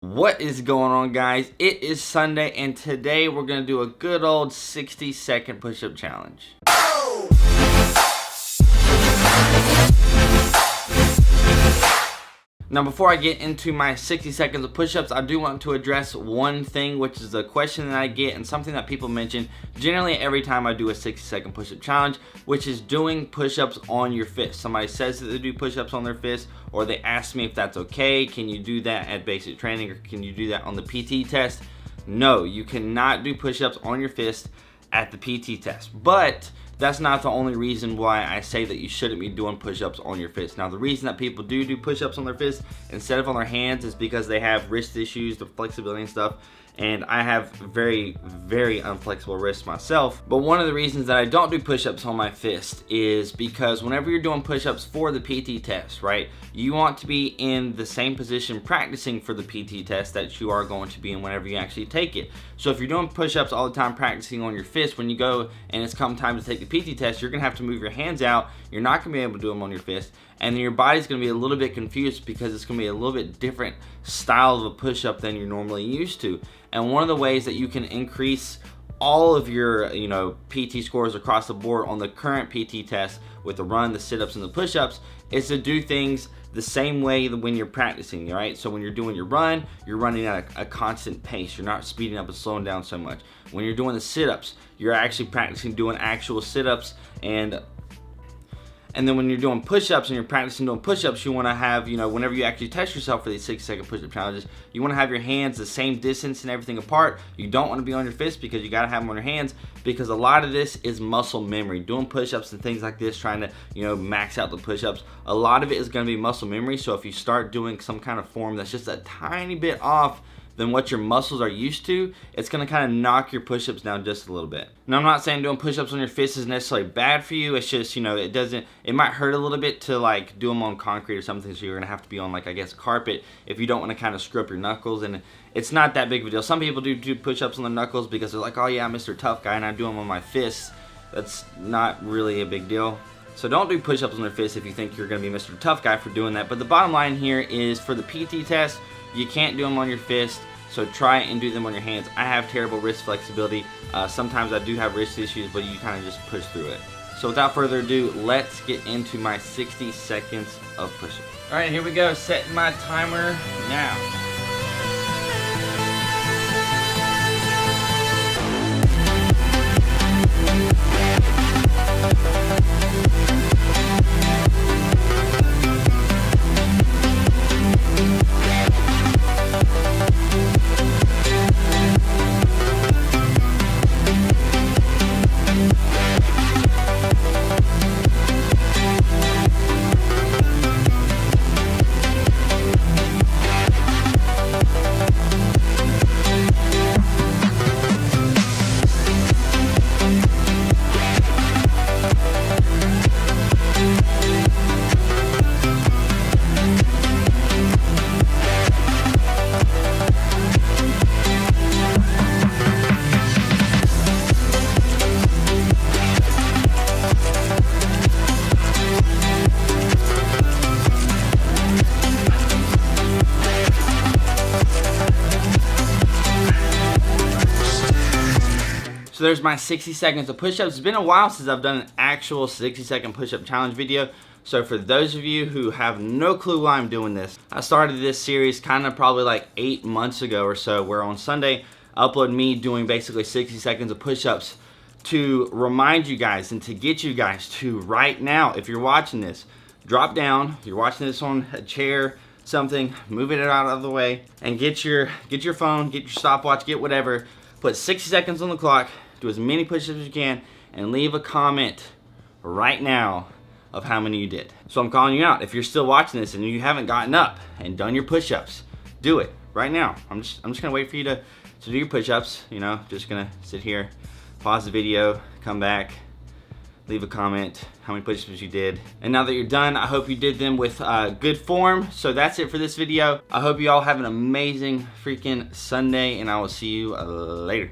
What is going on, guys? It is Sunday, and today we're going to do a good old 60-second push-up challenge. Now, before I get into my 60 seconds of push-ups, I do want to address one thing, which is a question that I get and something that people mention generally every time I do a 60-second push-up challenge, which is doing push-ups on your fist. Somebody says that they do push-ups on their fist, or they ask me if that's okay. Can you do that at basic training, or can you do that on the PT test? No, you cannot do push-ups on your fist at the PT test. But that's not the only reason why I say that you shouldn't be doing push-ups on your fist. Now, the reason that people do push-ups on their fists instead of on their hands is because they have wrist issues, the flexibility and stuff. And I have very, very unflexible wrists myself. But one of the reasons that I don't do push-ups on my fist is because whenever you're doing push-ups for the PT test, right, you want to be in the same position practicing for the PT test that you are going to be in whenever you actually take it. So if you're doing push-ups all the time practicing on your fist, when you go and it's come time to take the PT test, you're gonna have to move your hands out. You're not gonna be able to do them on your fist, and then your body's gonna be a little bit confused because it's gonna be a little bit different style of a push-up than you're normally used to. And one of the ways that you can increase all of your PT scores across the board on the current PT test with the run, the sit-ups, and the push-ups is to do things the same way when you're practicing, right? So when you're doing your run, you're running at a constant pace. You're not speeding up and slowing down so much. When you're doing the sit-ups, you're actually practicing doing actual sit-ups, and then when you're doing push-ups and you're practicing doing push-ups, you want to have, whenever you actually test yourself for these 60-second push-up challenges, you want to have your hands the same distance and everything apart. You don't want to be on your fists because you got to have them on your hands, because a lot of this is muscle memory. Doing push-ups and things like this, trying to, max out the push-ups, a lot of it is going to be muscle memory. So if you start doing some kind of form that's just a tiny bit off than what your muscles are used to, it's gonna kind of knock your push-ups down just a little bit. Now, I'm not saying doing push-ups on your fists is necessarily bad for you. It's just, it might hurt a little bit to like do them on concrete or something, so you're gonna have to be on, like, I guess, carpet if you don't want to kind of screw up your knuckles, and it's not that big of a deal. Some people do push-ups on their knuckles because they're like, oh yeah, I'm Mr. Tough Guy, and I do them on my fists. That's not really a big deal. So don't do push-ups on their fists if you think you're gonna be Mr. Tough Guy for doing that. But the bottom line here is, for the PT test, you can't do them on your fist, so try and do them on your hands. I have terrible wrist flexibility. Sometimes I do have wrist issues, but you kind of just push through it. So without further ado, let's get into my 60 seconds of push-ups. All right, here we go. Setting my timer now. So there's my 60 seconds of push-ups. It's been a while since I've done an actual 60-second push-up challenge video. So for those of you who have no clue why I'm doing this, I started this series kind of probably like 8 months ago or so, where on Sunday I upload me doing basically 60 seconds of push-ups to remind you guys and to get you guys to, right now, if you're watching this, drop down. If you're watching this on a chair, something, move it out of the way, and get your phone, get your stopwatch, get whatever, put 60 seconds on the clock, do as many push-ups as you can, and leave a comment right now of how many you did. So I'm calling you out. If you're still watching this and you haven't gotten up and done your push-ups, do it right now. I'm just gonna wait for you to do your push-ups. Just gonna sit here, pause the video, come back, leave a comment how many push-ups you did. And now that you're done, I hope you did them with good form. So that's it for this video. I hope you all have an amazing freaking Sunday, and I will see you later.